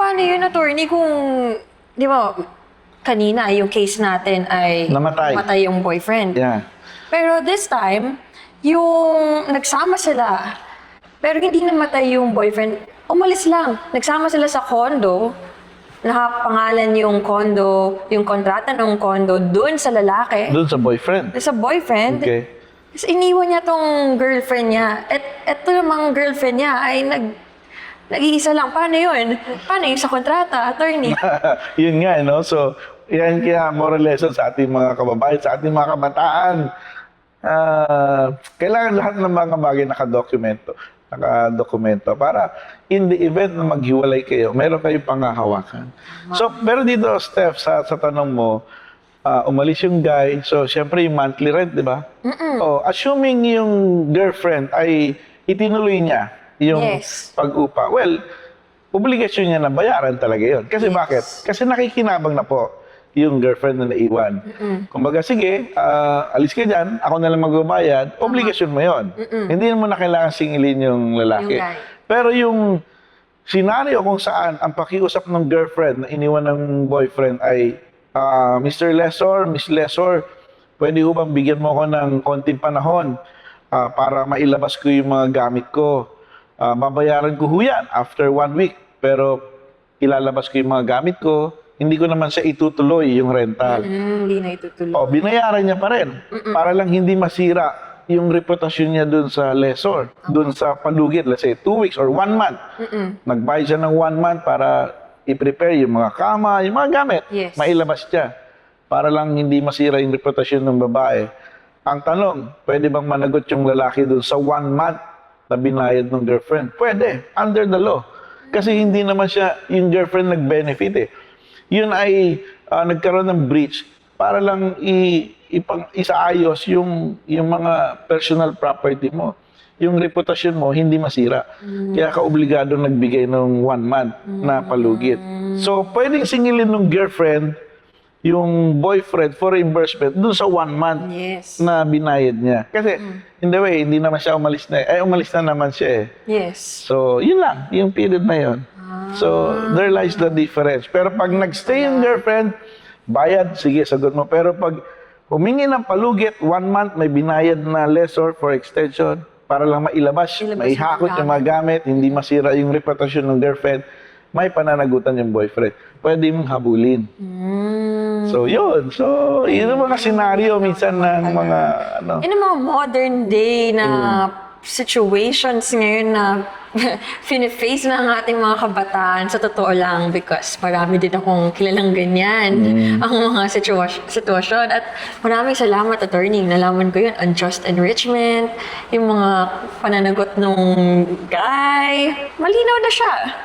paano yun, attorney, kung, di ba, kanina, yung case natin ay namatay yung boyfriend. Yeah. Pero this time, yung nagsama sila, pero hindi namatay yung boyfriend, umalis lang. Nagsama sila sa condo, nakapangalan yung condo, yung kontrata ng condo doon sa lalaki. Doon sa boyfriend? Sa boyfriend. Okay. Tapos iniwan niya tong girlfriend niya. At eto namang girlfriend niya ay nag-iisa lang. Paano yun? Paano yung sa kontrata, attorney? Yun nga, no? So, yan kaya moral lesson sa ating mga kababayan, sa ating mga kabataan. Kailangan lahat ng mga bagay nakadokumento para in the event na maghiwalay kayo, meron kayong panghahawakan. So, pero dito, Steph, sa tanong mo, umalis yung guy, so syempre yung monthly rent, di ba? Oh, assuming yung girlfriend ay itinuloy niya yung pag-upa, well, obligasyon niya na bayaran talaga yun. Kasi bakit? Kasi nakikinabang na po yung girlfriend na naiwan. Kumbaga, sige, alis ka dyan, ako na lang magbabayad, obligasyon mo yun. Hindi mo na kailangan singilin yung lalaki. Pero yung scenario kung saan ang pakiusap ng girlfriend na iniwan ng boyfriend ay, Mr. Lessor, Miss Lessor, pwede ko bang bigyan mo ako ng konting panahon para mailabas ko yung mga gamit ko. Babayaran ko yan after 1 week, pero ilalabas ko yung mga gamit ko, hindi ko naman siya itutuloy yung rental. Hindi na itutuloy. Binayaran niya pa rin para lang hindi masira yung reputasyon niya dun sa lessor, dun sa palugit, let's say 2 weeks or 1 month. Nagbayad siya ng 1 month para i-prepare yung mga kama, yung mga gamit, mailabas siya para lang hindi masira yung reputasyon ng babae. Ang tanong, pwede bang managot yung lalaki dun sa 1 month na binayad ng girlfriend? Pwede, under the law. Kasi hindi naman siya, yung girlfriend nag-benefit eh. Yun ay nagkaroon ng breach para lang isaayos yung mga personal property mo. Yung reputasyon mo hindi masira. Kaya ka obligado nagbigay ng 1 month na palugit. So, pwedeng singilin ng girlfriend yung boyfriend for reimbursement dun sa 1 month na binayad niya. Kasi, in the way, hindi naman siya umalis na umalis na naman siya eh. So, yun lang, yung period na yun. So, there lies the difference. Pero pag nagstay yung girlfriend, bayad, sige, sagot mo. Pero pag humingi ng palugit, 1 month, may binayad na lessor for extension, para lang mailabas maihakot yung mga gamit, hindi masira yung reputasyon ng girlfriend, may pananagutan yung boyfriend. Pwede mong habulin. So, yun. So, yun ang mga senaryo minsan ng mga, Yung mga modern day na situations ngayon na fini-face na ang ating mga kabataan sa totoo lang, because marami din akong kilalang ganyan ang mga sitwasyon. At maraming salamat, attorney. Nalaman ko yun, unjust enrichment, yung mga pananagot nung guy. Malinaw na siya.